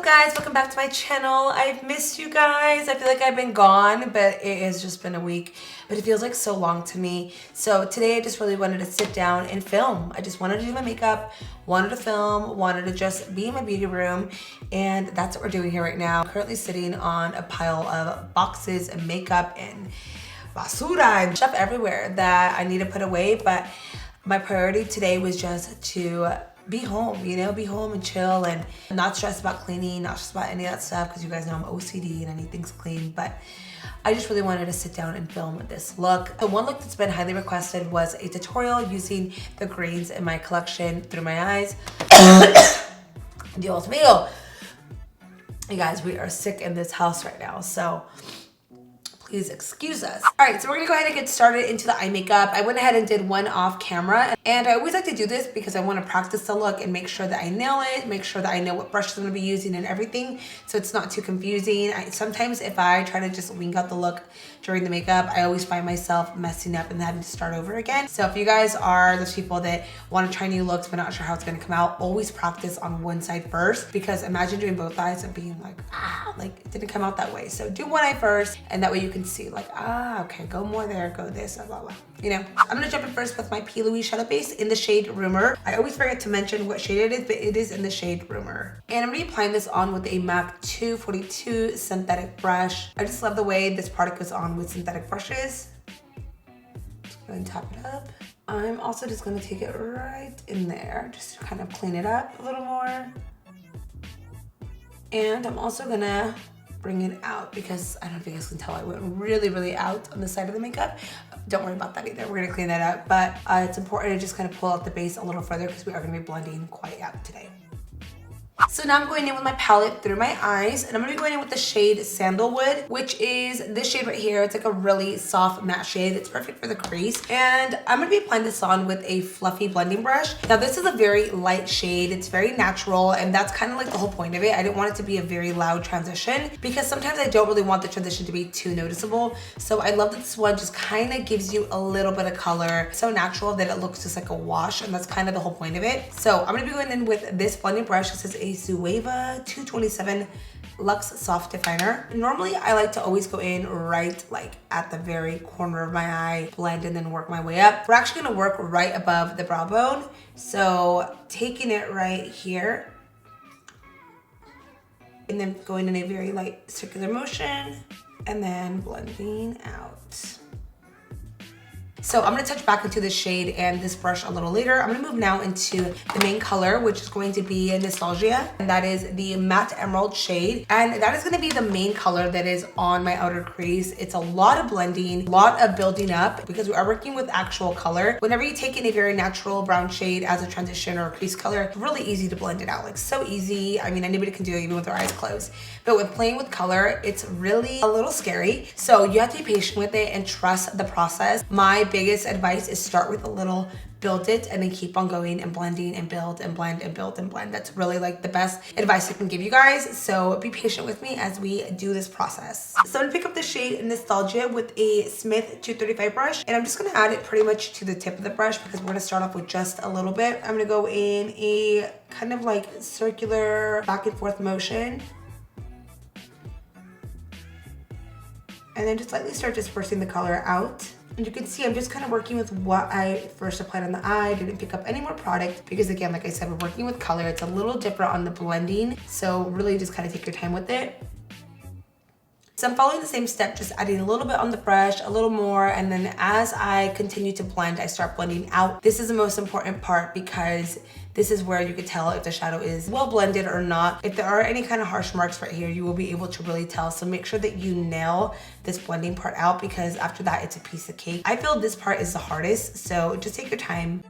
guys? Welcome back to my channel. I've missed you guys. I feel like I've been gone, but it has just been a week. But it feels like so long to me. So today I just really wanted to sit down and film. I just wanted to do my makeup, wanted to film, wanted to just be in my beauty room. And that's what we're doing here right now. I'm currently sitting on a pile of boxes and makeup and basura and stuff everywhere that I need to put away. But my priority today was just to be home, you know, be home and chill and not stress about cleaning, not stress about any of that stuff, because you guys know I'm OCD and I need things clean. But I just really wanted to sit down and film this look. The one look that's been highly requested was a tutorial using the greens in my collection through my eyes. Dios mío. You guys, we are sick in this house right now, so please excuse us. All right, so we're gonna go ahead and get started into the eye makeup. I went ahead and did one off camera, and I always like to do this because I want to practice the look and make sure that I nail it, make sure that I know what brush I'm gonna be using and everything, so it's not too confusing. Sometimes if I try to just wing out the look during the makeup, I always find myself messing up and having to start over again. So if you guys are those people that want to try new looks but not sure how it's gonna come out, always practice on one side first, because imagine doing both eyes and being like, like it didn't come out that way. So do one eye first, and that way you can see like, okay, go more there, go this, blah, blah. You know, I'm gonna jump in first with my P. Louise shadow base in the shade Rumor. I always forget to mention what shade it is, but it is in the shade Rumor. And I'm gonna be applying this on with a MAC 242 synthetic brush. I just love the way this product goes on with synthetic brushes. Just go ahead and tap it up. I'm also just gonna take it right in there, just to kind of clean it up a little more. And I'm also gonna bring it out because I don't know if you guys can tell, I went really out on the side of the makeup. Don't worry about that either, we're gonna clean that up. But it's important to just kind of pull out the base a little further because we are gonna be blending quite out today. So now I'm going in with my palette through my eyes, and I'm gonna be going in with the shade Sandalwood, which is this shade right here. It's like a really soft matte shade. It's perfect for the crease. And I'm gonna be applying this on with a fluffy blending brush. Now this is a very light shade. It's very natural, and that's kind of like the whole point of it. I didn't want it to be a very loud transition because sometimes I don't really want the transition to be too noticeable. So I love that this one just kind of gives you a little bit of color. So natural that it looks just like a wash, and that's kind of the whole point of it. So I'm gonna be going in with this blending brush. This is a Zooeva 227 Luxe Soft Definer. Normally, I like to always go in right like at the very corner of my eye, blend, and then work my way up. We're actually gonna work right above the brow bone. So taking it right here, and then going in a very light circular motion, and then blending out. So I'm gonna touch back into this shade and this brush a little later. I'm gonna move now into the main color, which is going to be Nostalgia. And that is the matte emerald shade. And that is gonna be the main color that is on my outer crease. It's a lot of blending, a lot of building up, because we are working with actual color. Whenever you take in a very natural brown shade as a transition or a crease color, it's really easy to blend it out. Like so easy. I mean, anybody can do it even with their eyes closed. But with playing with color, it's really a little scary. So you have to be patient with it and trust the process. My biggest advice is start with a little, build it, and then keep on going and blending and build and blend and build and blend. That's really like the best advice I can give you guys. So be patient with me as we do this process. So I'm gonna pick up the shade Nostalgia with a Smith 235 brush, and I'm just gonna add it pretty much to the tip of the brush because we're gonna start off with just a little bit. I'm gonna go in a kind of like circular back and forth motion, and then just lightly start dispersing the color out. And you can see I'm just kind of working with what I first applied on the eye. Didn't pick up any more product because, again, like I said, we're working with color. It's a little different on the blending, so really just kind of take your time with it. So I'm following the same step, just adding a little bit on the brush, a little more, and then as I continue to blend, I start blending out. This is the most important part because this is where you can tell if the shadow is well blended or not. If there are any kind of harsh marks right here, you will be able to really tell. So make sure that you nail this blending part out, because after that, it's a piece of cake. I feel this part is the hardest, so just take your time.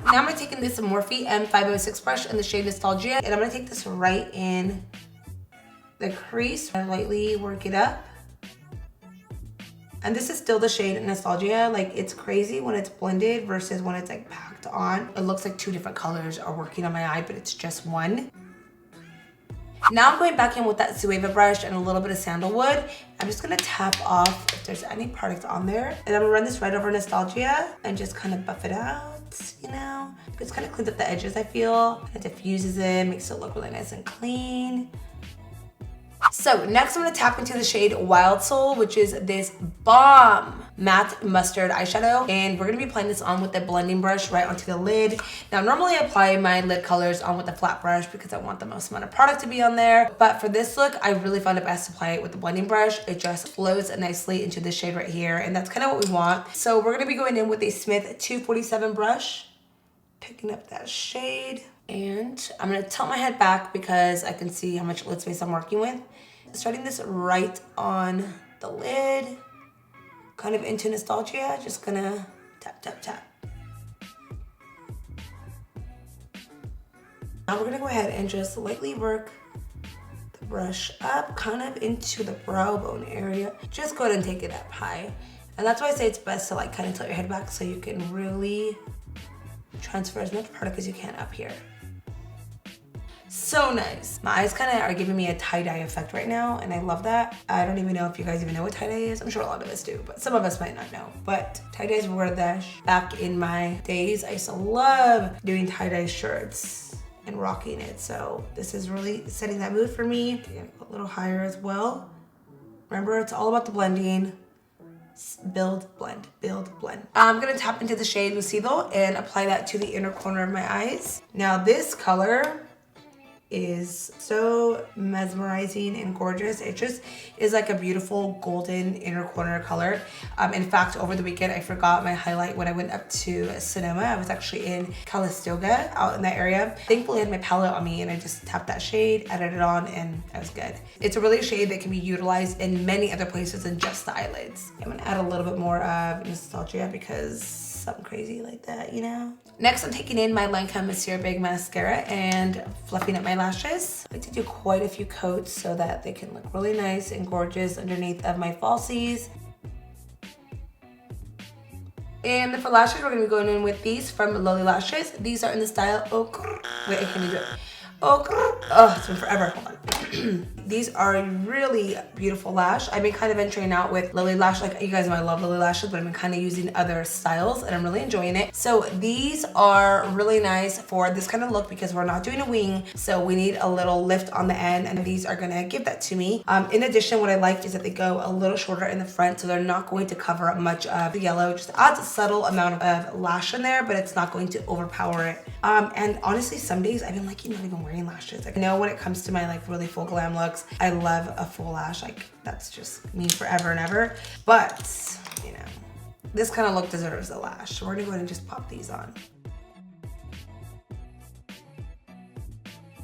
Now I'm gonna take in this Morphe M506 brush in the shade Nostalgia, and I'm gonna take this right in the crease and lightly work it up. And this is still the shade Nostalgia. Like, it's crazy when it's blended versus when it's like packed on. It looks like two different colors are working on my eye, but it's just one. Now I'm going back in with that Zooeva brush and a little bit of Sandalwood. I'm just gonna tap off if there's any product on there. And I'm gonna run this right over Nostalgia and just kind of buff it out. cheeks, you know? It's kind of cleans up the edges, I feel. It diffuses it, makes it look really nice and clean. So next I'm gonna tap into the shade Wild Soul, which is this bomb matte mustard eyeshadow. And we're gonna be applying this on with the blending brush right onto the lid. Now normally I apply my lid colors on with a flat brush because I want the most amount of product to be on there. But for this look, I really found it best to apply it with the blending brush. It just flows nicely into this shade right here. And that's kind of what we want. So we're gonna be going in with a Smith 247 brush, picking up that shade. And I'm gonna tilt my head back because I can see how much lid space I'm working with. Starting this right on the lid, kind of into nostalgia, just gonna tap, tap, tap. Now we're gonna go ahead and just lightly work the brush up, kind of into the brow bone area. Just go ahead and take it up high. And that's why I say it's best to like kind of tilt your head back so you can really transfer as much product as you can up here. So nice. My eyes kind of are giving me a tie-dye effect right now, and I love that. I don't even know if you guys even know what tie-dye is. I'm sure a lot of us do, but some of us might not know. But tie-dyes were the back in my days. I used to love doing tie-dye shirts and rocking it. So this is really setting that mood for me. A little higher as well. Remember, it's all about the blending. Build, blend, build, blend. I'm gonna tap into the shade Lucido and apply that to the inner corner of my eyes. Now this color is so mesmerizing and gorgeous. It just is like a beautiful golden inner corner color. In fact, over the weekend, I forgot my highlight when I went up to cinema. I was actually in Calistoga, out in that area. Thankfully, I had my palette on me and I just tapped that shade, added it on, and I was good. It's a really shade that can be utilized in many other places than just the eyelids. I'm gonna add a little bit more of nostalgia because something crazy like that, you know? Next, I'm taking in my Lancôme Mousier Big Mascara and fluffing up my lashes. I like to do quite a few coats so that they can look really nice and gorgeous underneath of my falsies. And for lashes, we're gonna be going in with these from Lilly Lashes. These are in the style Okurrrr. Wait, I can't even do it. Okurrrr. Oh, it's been forever, hold on. These are a really beautiful lash. I've been kind of venturing out with Lilly Lash. Like, you guys know I love Lilly Lashes, but I've been kind of using other styles and I'm really enjoying it. So these are really nice for this kind of look because we're not doing a wing. So we need a little lift on the end and these are gonna give that to me. In addition, what I like is that they go a little shorter in the front so they're not going to cover up much of the yellow. Just adds a subtle amount of lash in there, but it's not going to overpower it. And honestly, some days I've been like, not even wearing lashes. Like, I know when it comes to my like really full glam looks, I love a full lash. Like, that's just me forever and ever. But, you know, this kind of look deserves a lash. So we're gonna go ahead and just pop these on.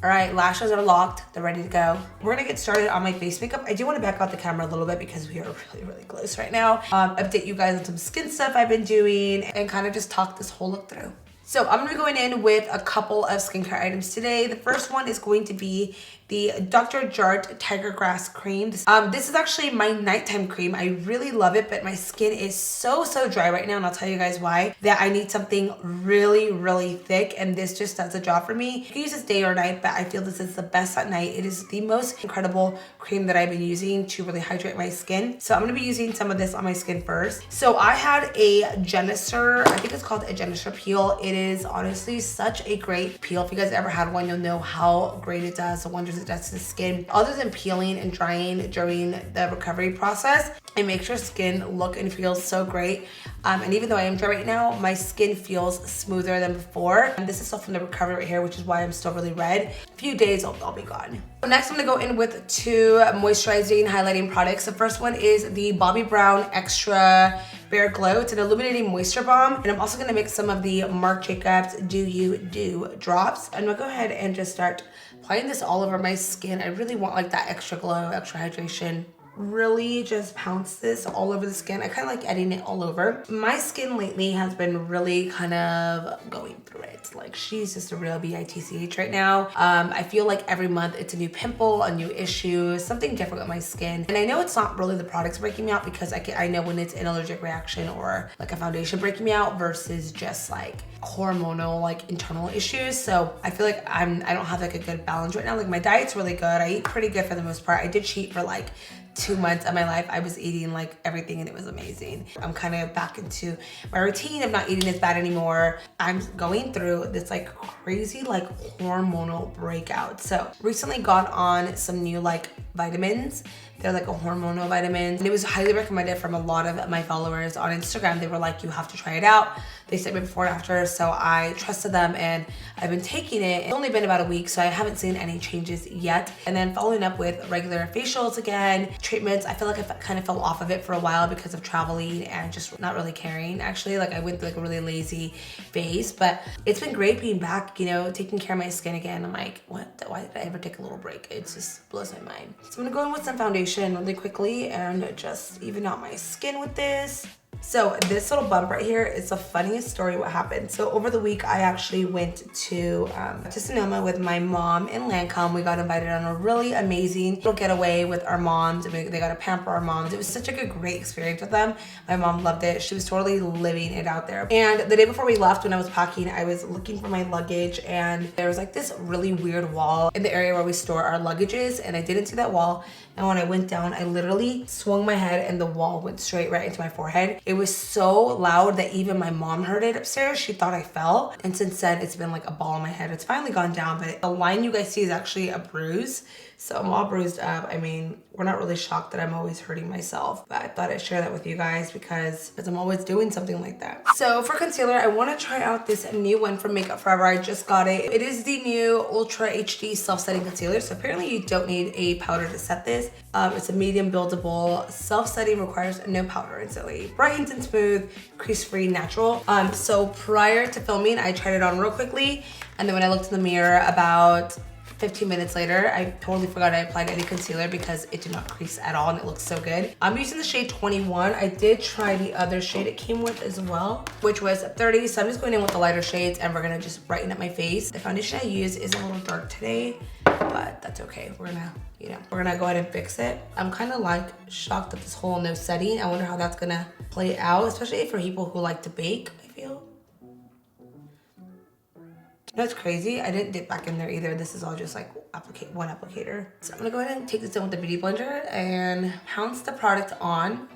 All right, lashes are locked. They're ready to go. We're gonna get started on my face makeup. I do wanna back out the camera a little bit because we are really, really close right now. Update you guys on some skin stuff I've been doing and kind of just talk this whole look through. So I'm gonna be going in with a couple of skincare items today. The first one is going to be the Dr. Jart Tiger Grass Cream. This is actually my nighttime cream. I really love it, but my skin is so dry right now, and I'll tell you guys why. That I need something really, really thick, and this just does the job for me. You can use this day or night, but I feel this is the best at night. It is the most incredible cream that I've been using to really hydrate my skin. So I'm gonna be using some of this on my skin first. So I had a Genisser, I think it's called a Genisser peel. It is honestly such a great peel. If you guys ever had one, you'll know how great it does, the wonders it does to the skin. Other than peeling and drying during the recovery process, it makes your skin look and feel so great. And even though I am dry right now, my skin feels smoother than before. And this is still from the recovery right here, which is why I'm still really red. A few days, I'll be gone. So next, I'm gonna go in with two moisturizing highlighting products. The first one is the Bobbi Brown Extra Bare Glow. It's an illuminating moisture balm. And I'm also gonna mix some of the Marc Jacobs Do You Do drops. I'm gonna go ahead and just start applying this all over my skin. I really want like that extra glow, extra hydration. Really just pounce this all over the skin. I kind of like adding it all over. My skin lately has been really kind of going through it. Like, she's just a real bitch right now. I feel like every month it's a new pimple, a new issue, something different with my skin. And I know it's not really the products breaking me out because I know when it's an allergic reaction or like a foundation breaking me out versus just like hormonal, like internal issues. So I feel like I don't have like a good balance right now. Like, my diet's really good. I eat pretty good for the most part. I did cheat for like 2 months of my life, I was eating like everything and it was amazing. I'm kind of back into my routine of not eating as bad anymore. I'm going through this like crazy like hormonal breakout. So recently got on some new like vitamins. They're like a hormonal vitamins. And it was highly recommended from a lot of my followers on Instagram. They were like, you have to try it out. They sent me before and after, so I trusted them and I've been taking it. It's only been about a week, so I haven't seen any changes yet. And then following up with regular facials again, treatments. I feel like I kind of fell off of it for a while because of traveling and just not really caring. Actually, like I went through like a really lazy phase, but it's been great being back, you know, taking care of my skin again. I'm like, what? Why did I ever take a little break? It just blows my mind. So I'm gonna go in with some foundation really quickly and just even out my skin with this. So this little bump right here is the funniest story what happened. So over the week, I actually went to Sonoma with my mom in Lancôme. We got invited on a really amazing little getaway with our moms. They got to pamper our moms. It was such a great experience with them. My mom loved it. She was totally living it out there. And the day before we left, when I was packing, I was looking for my luggage and there was like this really weird wall in the area where we store our luggages, and I didn't see that wall. And when I went down, I literally swung my head and the wall went straight right into my forehead. It was so loud that even my mom heard it upstairs. She thought I fell. And since then, it's been like a ball in my head. It's finally gone down, but the line you guys see is actually a bruise. So I'm all bruised up. I mean, we're not really shocked that I'm always hurting myself, but I thought I'd share that with you guys because I'm always doing something like that. So for concealer, I want to try out this new one from Makeup Forever. I just got it. It is the new Ultra HD Self-Setting Concealer. So apparently you don't need a powder to set this. It's a medium buildable. Self-setting, requires no powder. Instantly brightens and smooth, crease-free, natural. So prior to filming, I tried it on real quickly. And then when I looked in the mirror about 15 minutes later, I totally forgot I applied any concealer because it did not crease at all and it looks so good. I'm using the shade 21. I did try the other shade it came with as well, which was 30. So I'm just going in with the lighter shades and we're gonna just brighten up my face. The foundation I use is a little dark today, but that's okay. We're gonna go ahead and fix it. I'm kind of like shocked at this whole no setting. I wonder how that's gonna play out, especially for people who like to bake, I feel. That's crazy. I didn't dip back in there either. This is all just like one applicator. So I'm gonna go ahead and take this in with the Beauty Blender and pounce the product on.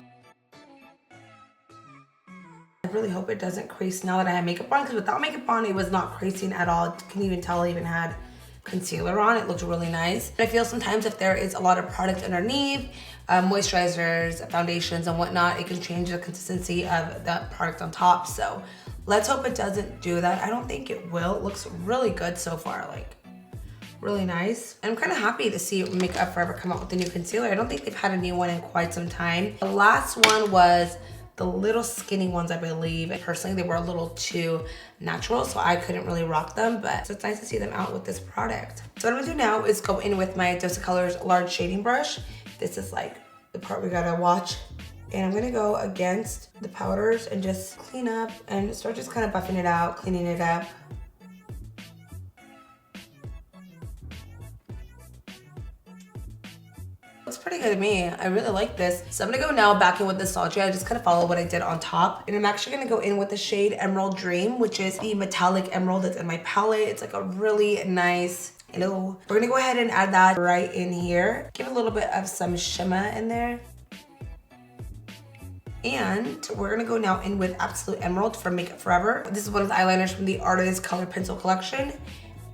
I really hope it doesn't crease now that I have makeup on, because without makeup on, it was not creasing at all. You can even tell I even had concealer on. It looked really nice. I feel sometimes if there is a lot of product underneath, moisturizers, foundations and whatnot, it can change the consistency of that product on top. So let's hope it doesn't do that. I don't think it will. It looks really good so far, like really nice. And I'm kind of happy to see Makeup Forever come out with a new concealer. I don't think they've had a new one in quite some time. The last one was the little skinny ones, I believe. And personally, they were a little too natural, so I couldn't really rock them, but so it's nice to see them out with this product. So what I'm gonna do now is go in with my Dose of Colors large shading brush. This is like the part we gotta watch. And I'm gonna go against the powders and just clean up and start just kind of buffing it out, cleaning it up. Looks pretty good to me. I really like this. So I'm gonna go now back in with Nostalgia. I just kind of follow what I did on top. And I'm actually gonna go in with the shade Emerald Dream, which is the metallic emerald that's in my palette. It's like a really nice, hello. We're gonna go ahead and add that right in here. Give a little bit of some shimmer in there. And we're gonna go now in with Absolute Emerald from Makeup Forever. This is one of the eyeliners from the Artist Color Pencil Collection.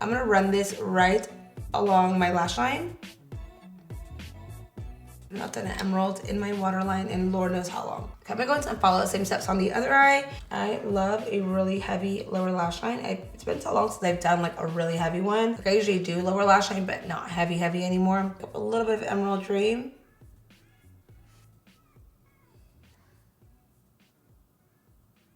I'm gonna run this right along my lash line. I've not done an emerald in my waterline in Lord knows how long. Okay, I'm gonna go into and follow the same steps on the other eye. I love a really heavy lower lash line. It's been so long since I've done like a really heavy one. Like I usually do lower lash line, but not heavy anymore. A little bit of Emerald Dream.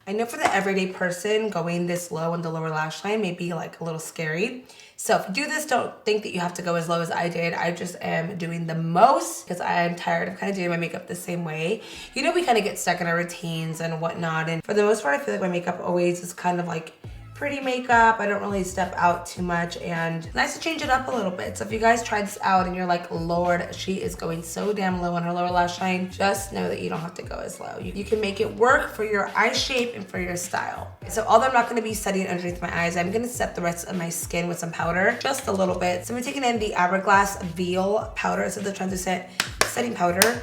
I know for the everyday person, going this low on the lower lash line may be like a little scary. So if you do this, don't think that you have to go as low as I did. I just am doing the most because I am tired of kind of doing my makeup the same way. You know, we kind of get stuck in our routines and whatnot. And for the most part, I feel like my makeup always is kind of like pretty makeup. I don't really step out too much, and nice to change it up a little bit. So if you guys tried this out and you're like, Lord, she is going so damn low on her lower lash line, just know that you don't have to go as low. You can make it work for your eye shape and for your style. So although I'm not gonna be setting underneath my eyes, I'm gonna set the rest of my skin with some powder, just a little bit. So I'm taking in the Hourglass Veil powder. So the translucent setting powder.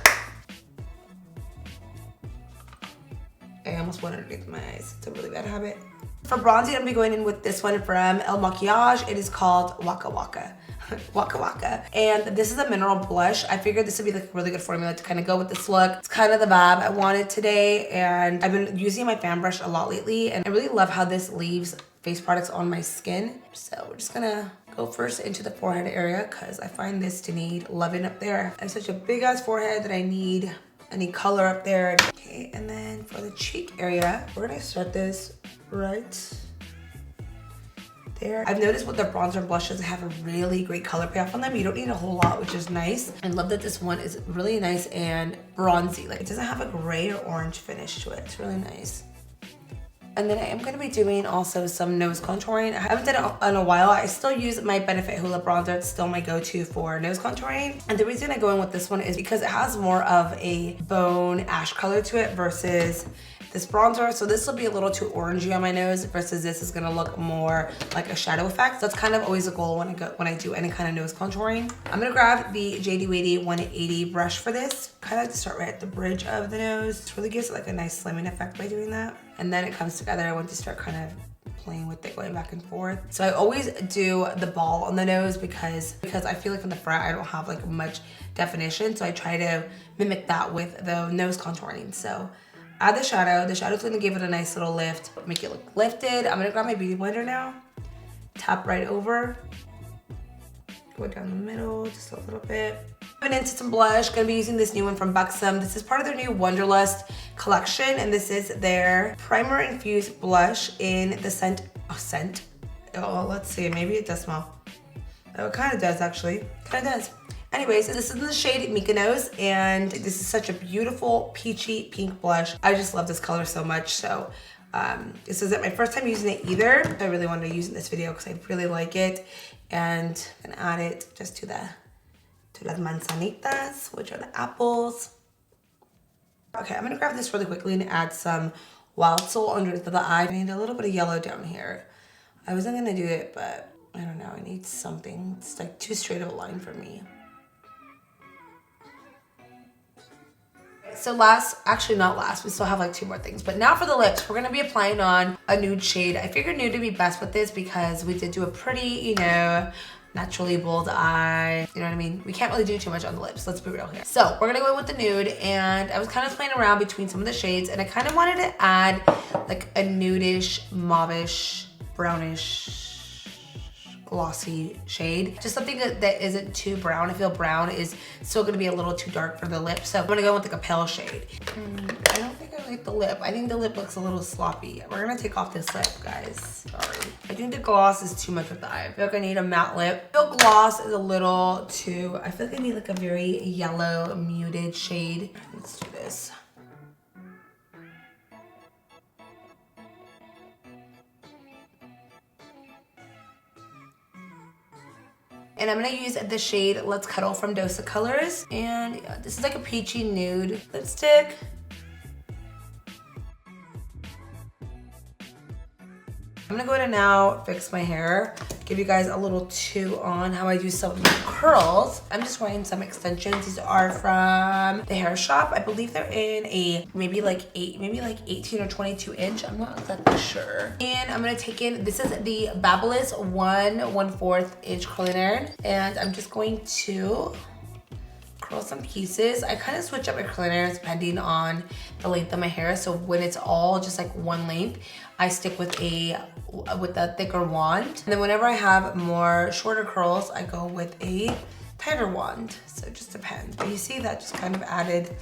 I almost went underneath my eyes. It's a really bad habit. For bronzing, I'm gonna be going in with this one from El Makiage. It is called Waka Waka. Waka Waka. And this is a mineral blush. I figured this would be like a really good formula to kind of go with this look. It's kind of the vibe I wanted today, and I've been using my fan brush a lot lately, and I really love how this leaves face products on my skin. So we're just gonna go first into the forehead area because I find this to need loving up there. I have such a big ass forehead that I need color up there. Okay, and then for the cheek area, we're gonna start this right there. I've noticed with the bronzer and blushes, they have a really great color payoff on them. You don't need a whole lot, which is nice. I love that this one is really nice and bronzy. Like, it doesn't have a gray or orange finish to it. It's really nice. And then I am going to be doing also some nose contouring. I haven't done it in a while. I still use my Benefit Hoola bronzer. It's still my go-to for nose contouring. And the reason I go in with this one is because it has more of a bone ash color to it versus this bronzer. So this will be a little too orangey on my nose versus this is gonna look more like a shadow effect. So that's kind of always a goal when I do any kind of nose contouring. I'm gonna grab the JD Wady 180 brush for this. Kind of like to start right at the bridge of the nose. It really gives it like a nice slimming effect by doing that. And then it comes together. I want to start kind of playing with it, going back and forth. So I always do the ball on the nose because I feel like in the front I don't have like much definition. So I try to mimic that with the nose contouring. So add the shadow. The shadow's gonna give it a nice little lift, make it look lifted. I'm gonna grab my beauty blender now. Tap right over. Go down the middle just a little bit. Moving into some blush, gonna be using this new one from Buxom. This is part of their new Wonderlust collection, and this is their primer infused blush in the scent. Oh, let's see, maybe it does smell. Oh, it kind of does actually, kind of does. Anyways, this is in the shade Mykonos, and this is such a beautiful peachy pink blush. I just love this color so much. So this isn't my first time using it either. I really wanted to use it in this video because I really like it, and I'm gonna add it just to las manzanitas, which are the apples. Okay, I'm gonna grab this really quickly and add some Wild Soul underneath the eye. I need a little bit of yellow down here. I wasn't gonna do it, but I don't know, I need something. It's like too straight of a line for me. So actually not last, we still have like 2 more things. But now for the lips, we're gonna be applying on a nude shade. I figured nude would be best with this because we did do a pretty, you know, naturally bold eye. You know what I mean? We can't really do too much on the lips, let's be real here. So we're gonna go in with the nude, and I was kind of playing around between some of the shades, and I kind of wanted to add like a nudish, mauvish, brownish, glossy shade. Just something that isn't too brown. I feel brown is still gonna be a little too dark for the lips. So I'm gonna go with like a pale shade. I don't think I like the lip. I think the lip looks a little sloppy. We're gonna take off this lip, guys. Sorry. I think the gloss is too much with the eye. I feel like I need a matte lip. I feel gloss is a little too, I feel like I need like a very yellow, muted shade. Let's do this. And I'm gonna use the shade Let's Cuddle from Dosa Colors. And yeah, this is like a peachy nude lipstick. I'm gonna go ahead and now fix my hair, give you guys a little too on how I do some of my curls. I'm just wearing some extensions. These are from the hair shop. I believe they're in a maybe like 18 or 22 inch. I'm not exactly sure. And I'm gonna take in, this is the Babyliss 1/4 inch curling iron, and I'm just going to curl some pieces. I kind of switch up my curling irons depending on the length of my hair. So when it's all just like one length, I stick with a thicker wand. And then whenever I have more shorter curls, I go with a tighter wand. So it just depends. But you see that just kind of added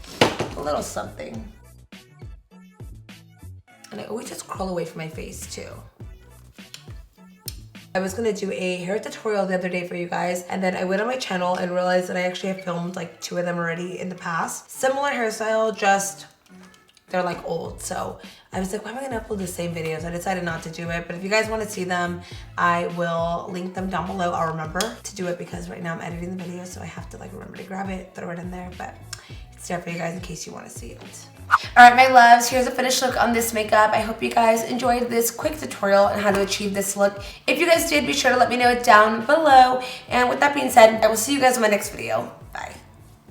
a little something. And I always just curl away from my face too. I was gonna do a hair tutorial the other day for you guys, and then I went on my channel and realized that I actually have filmed like 2 of them already in the past. Similar hairstyle, just they're like old. So I was like, why am I gonna upload the same videos? I decided not to do it, but if you guys wanna see them, I will link them down below. I'll remember to do it because right now I'm editing the video, so I have to like remember to grab it, throw it in there, but it's there for you guys in case you wanna see it. All right, my loves, here's a finished look on this makeup. I hope you guys enjoyed this quick tutorial on how to achieve this look. If you guys did, be sure to let me know it down below. And with that being said, I will see you guys in my next video.